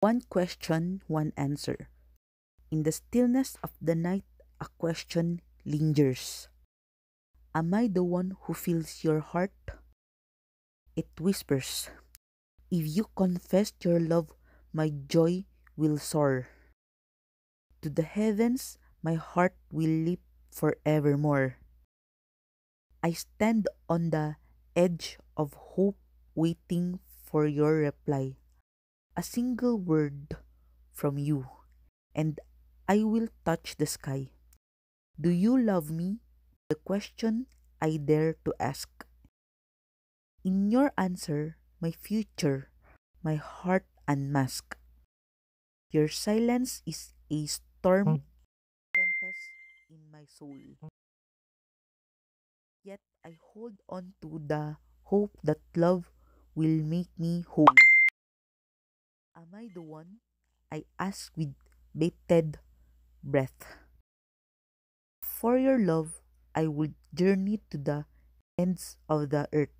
One question, one answer. In the stillness of the night, a question lingers. Am I the one who fills your heart? It whispers. If you confess your love, my joy will soar. To the heavens, my heart will leap forevermore. I stand on the edge of hope, waiting for your reply. A single word from you, and I will touch the sky. Do you love me? The question I dare to ask. In your answer, my future, my heart unmask. Your silence is a storm tempest in my soul. Yet I hold on to the hope that love will make me whole. Am I the one? I ask with bated breath. For your love, I would journey to the ends of the earth.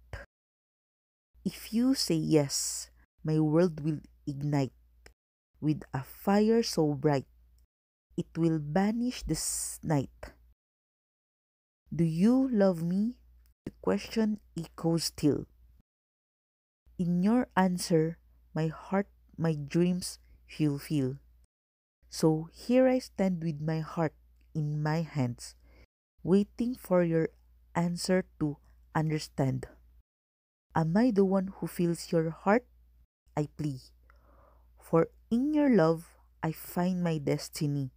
If you say yes, my world will ignite with a fire so bright it will banish this night. Do you love me? The question echoes still. In your answer, my heart, my dreams fulfill. So here I stand with my heart in my hands, waiting for your answer to understand. Am I the one who fills your heart? I plea. For in your love, I find my destiny.